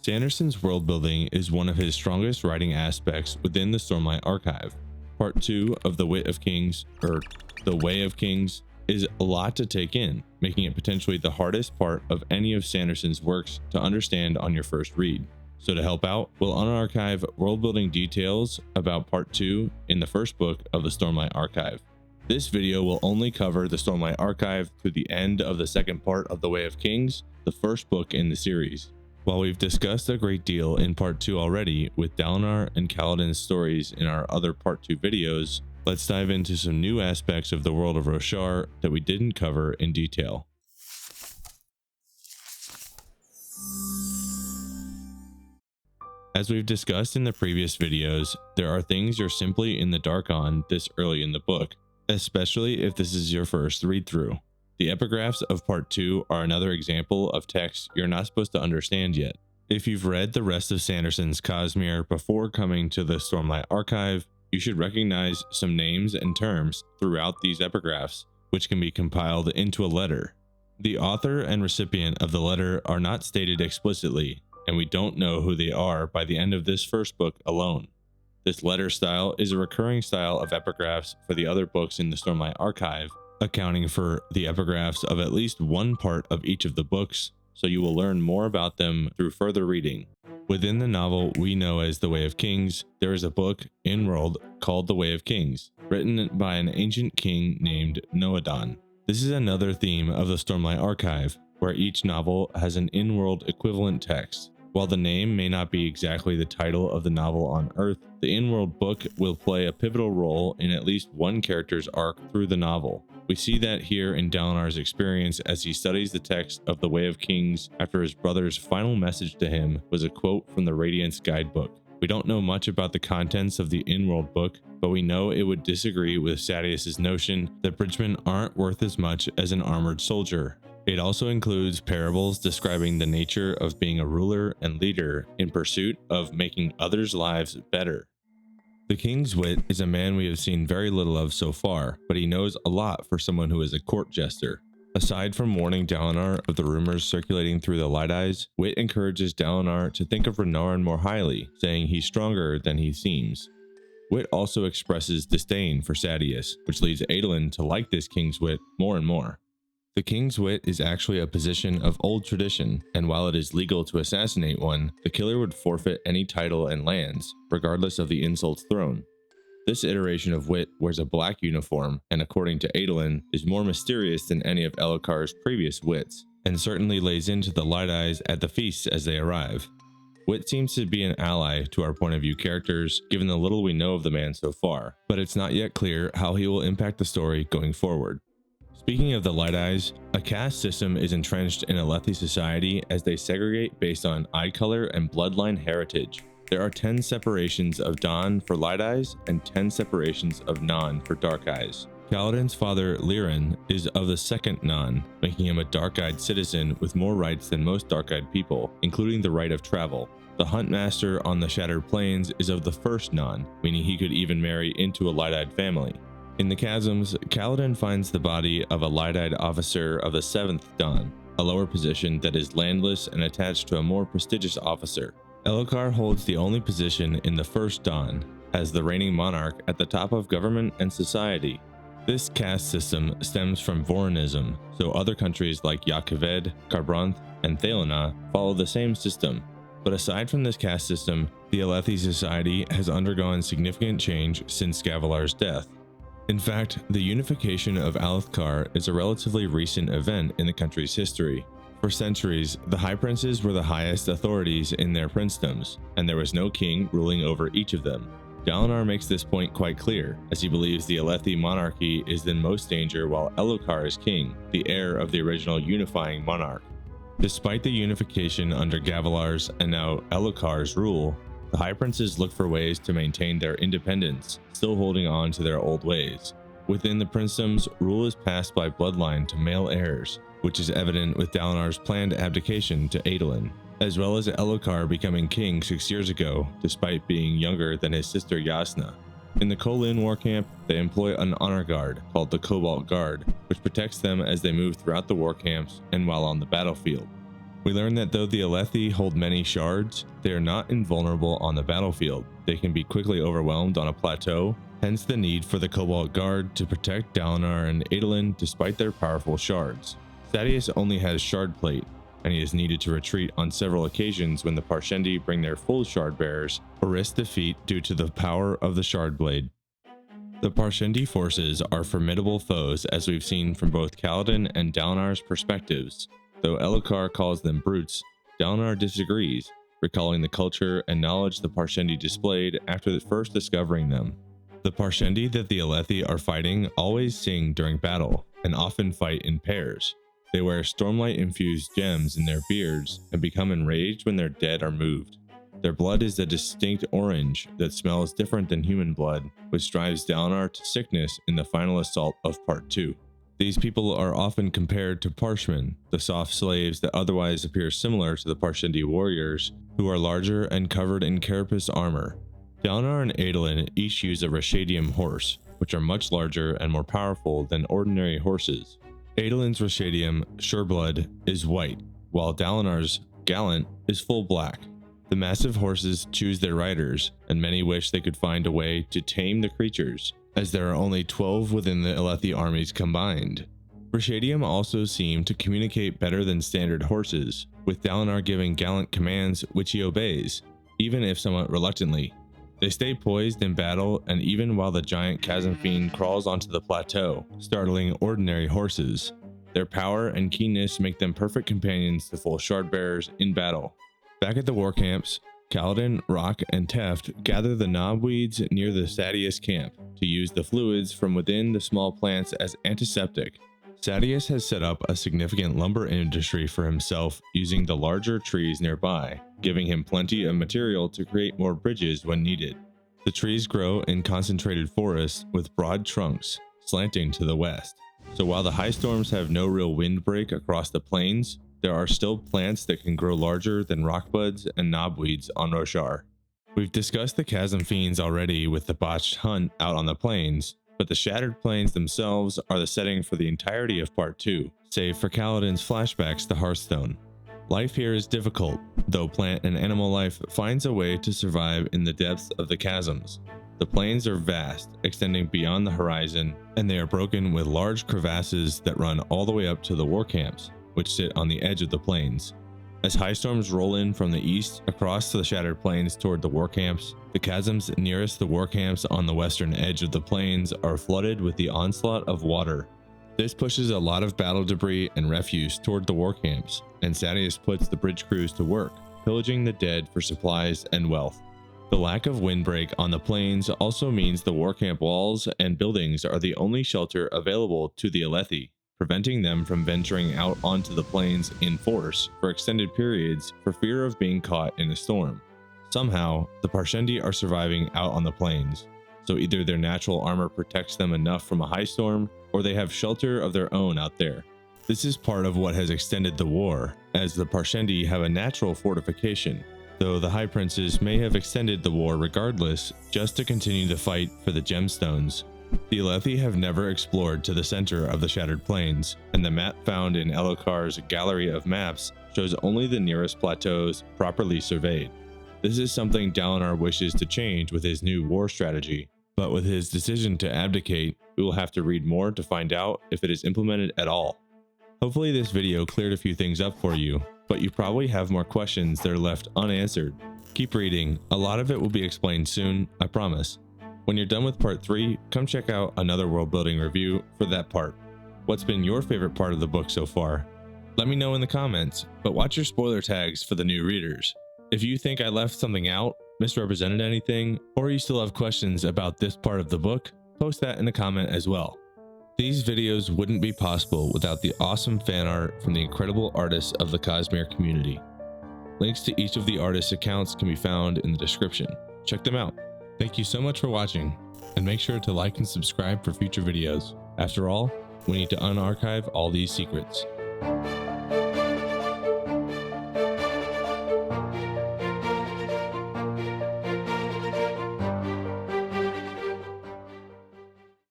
Sanderson's world building is one of his strongest writing aspects within the Stormlight Archive. Part 2 of The Way of Kings, is a lot to take in, making it potentially the hardest part of any of Sanderson's works to understand on your first read. So to help out, we'll unarchive world building details about Part 2 in the first book of the Stormlight Archive. This video will only cover the Stormlight Archive to the end of the second part of The Way of Kings, the first book in the series. While we've discussed a great deal in Part 2 already with Dalinar and Kaladin's stories in our other Part 2 videos, let's dive into some new aspects of the world of Roshar that we didn't cover in detail. As we've discussed in the previous videos, there are things you're simply in the dark on this early in the book, especially if this is your first read-through. The epigraphs of Part 2 are another example of text you're not supposed to understand yet. If you've read the rest of Sanderson's Cosmere before coming to the Stormlight Archive, you should recognize some names and terms throughout these epigraphs, which can be compiled into a letter. The author and recipient of the letter are not stated explicitly, and we don't know who they are by the end of this first book alone. This letter style is a recurring style of epigraphs for the other books in the Stormlight Archive, accounting for the epigraphs of at least one part of each of the books, so you will learn more about them through further reading. Within the novel we know as The Way of Kings, there is a book in-world called The Way of Kings, written by an ancient king named Noadon. This is another theme of the Stormlight Archive, where each novel has an in-world equivalent text. While the name may not be exactly the title of the novel on Earth, the in-world book will play a pivotal role in at least one character's arc through the novel. We see that here in Dalinar's experience as he studies the text of The Way of Kings after his brother's final message to him was a quote from the Radiance guidebook. We don't know much about the contents of the in-world book, but we know it would disagree with Sadeas's notion that bridgemen aren't worth as much as an armored soldier. It also includes parables describing the nature of being a ruler and leader in pursuit of making others' lives better. The King's Wit is a man we have seen very little of so far, but he knows a lot for someone who is a court jester. Aside from warning Dalinar of the rumors circulating through the Light Eyes, Wit encourages Dalinar to think of Renarin more highly, saying he's stronger than he seems. Wit also expresses disdain for Sadeas, which leads Adolin to like this King's Wit more and more. The King's Wit is actually a position of old tradition, and while it is legal to assassinate one, the killer would forfeit any title and lands, regardless of the insult's thrown. This iteration of Wit wears a black uniform, and according to Adolin, is more mysterious than any of Elhokar's previous Wits, and certainly lays into the Light Eyes at the feasts as they arrive. Wit seems to be an ally to our point of view characters, given the little we know of the man so far, but it's not yet clear how he will impact the story going forward. Speaking of the Light Eyes, a caste system is entrenched in Alethi society as they segregate based on eye color and bloodline heritage. There are 10 separations of Dawn for Light Eyes and 10 separations of Non for Dark Eyes. Kaladin's father, Lirin, is of the second Non, making him a dark-eyed citizen with more rights than most dark-eyed people, including the right of travel. The Huntmaster on the Shattered Plains is of the first Non, meaning he could even marry into a light-eyed family. In the Chasms, Kaladin finds the body of a light-eyed officer of the 7th Dawn, a lower position that is landless and attached to a more prestigious officer. Elhokar holds the only position in the 1st Dawn, as the reigning monarch at the top of government and society. This caste system stems from Vorinism, so other countries like Yakaved, Kharbranth, and Thalana follow the same system. But aside from this caste system, the Alethi society has undergone significant change since Gavilar's death. In fact, the unification of Alethkar is a relatively recent event in the country's history. For centuries, the High Princes were the highest authorities in their princedoms, and there was no king ruling over each of them. Dalinar makes this point quite clear, as he believes the Alethi monarchy is in most danger while Elhokar is king, the heir of the original unifying monarch. Despite the unification under Gavilar's and now Elhokar's rule, the High Princes look for ways to maintain their independence, still holding on to their old ways. Within the princedoms, rule is passed by bloodline to male heirs, which is evident with Dalinar's planned abdication to Adolin, as well as Elhokar becoming king 6 years ago, despite being younger than his sister Yasna. In the Kholin war camp, they employ an honor guard called the Cobalt Guard, which protects them as they move throughout the war camps and while on the battlefield. We learn that though the Alethi hold many shards, they are not invulnerable on the battlefield. They can be quickly overwhelmed on a plateau, hence the need for the Cobalt Guard to protect Dalinar and Adolin despite their powerful shards. Sadeas only has shard plate, and he is needed to retreat on several occasions when the Parshendi bring their full shard bearers or risk defeat due to the power of the shard blade. The Parshendi forces are formidable foes, as we've seen from both Kaladin and Dalinar's perspectives. Though Elhokar calls them brutes, Dalinar disagrees, recalling the culture and knowledge the Parshendi displayed after first discovering them. The Parshendi that the Alethi are fighting always sing during battle, and often fight in pairs. They wear Stormlight-infused gems in their beards and become enraged when their dead are moved. Their blood is a distinct orange that smells different than human blood, which drives Dalinar to sickness in the final assault of Part 2. These people are often compared to Parshmen, the soft slaves that otherwise appear similar to the Parshendi warriors, who are larger and covered in carapace armor. Dalinar and Adolin each use a Roshadium horse, which are much larger and more powerful than ordinary horses. Adolin's Roshadium, Sureblood, is white, while Dalinar's Gallant is full black. The massive horses choose their riders, and many wish they could find a way to tame the creatures, as there are only 12 within the Alethi armies combined. Roshadium also seem to communicate better than standard horses, with Dalinar giving Gallant commands which he obeys, even if somewhat reluctantly. They stay poised in battle, and even while the giant chasm fiend crawls onto the plateau, startling ordinary horses. Their power and keenness make them perfect companions to full shard bearers in battle. Back at the war camps, Kaladin, Rock, and Teft gather the knobweeds near the Sadeas camp to use the fluids from within the small plants as antiseptic. Sadeas has set up a significant lumber industry for himself using the larger trees nearby, giving him plenty of material to create more bridges when needed. The trees grow in concentrated forests with broad trunks, slanting to the west. So while the high storms have no real windbreak across the plains, there are still plants that can grow larger than rockbuds and knobweeds on Roshar. We've discussed the chasm fiends already with the botched hunt out on the plains, but the Shattered Plains themselves are the setting for the entirety of Part 2, save for Kaladin's flashbacks to Hearthstone. Life here is difficult, though plant and animal life finds a way to survive in the depths of the chasms. The plains are vast, extending beyond the horizon, and they are broken with large crevasses that run all the way up to the war camps, which sit on the edge of the plains. As high storms roll in from the east across the Shattered Plains toward the war camps, the chasms nearest the war camps on the western edge of the plains are flooded with the onslaught of water. This pushes a lot of battle debris and refuse toward the war camps, and Sadeas puts the bridge crews to work, pillaging the dead for supplies and wealth. The lack of windbreak on the plains also means the war camp walls and buildings are the only shelter available to the Alethi, preventing them from venturing out onto the plains in force for extended periods for fear of being caught in a storm. Somehow, the Parshendi are surviving out on the plains, so either their natural armor protects them enough from a high storm, or they have shelter of their own out there. This is part of what has extended the war, as the Parshendi have a natural fortification, though the High Princes may have extended the war regardless just to continue the fight for the gemstones. The Alethi have never explored to the center of the Shattered Plains, and the map found in Elhokar's gallery of maps shows only the nearest plateaus properly surveyed. This is something Dalinar wishes to change with his new war strategy, but with his decision to abdicate, we will have to read more to find out if it is implemented at all. Hopefully this video cleared a few things up for you, but you probably have more questions that are left unanswered. Keep reading, a lot of it will be explained soon, I promise. When you're done with Part 3, come check out another world building review for that part. What's been your favorite part of the book so far? Let me know in the comments, but watch your spoiler tags for the new readers. If you think I left something out, misrepresented anything, or you still have questions about this part of the book, post that in a comment as well. These videos wouldn't be possible without the awesome fan art from the incredible artists of the Cosmere community. Links to each of the artists' accounts can be found in the description. Check them out. Thank you so much for watching, and make sure to like and subscribe for future videos. After all, we need to unarchive all these secrets.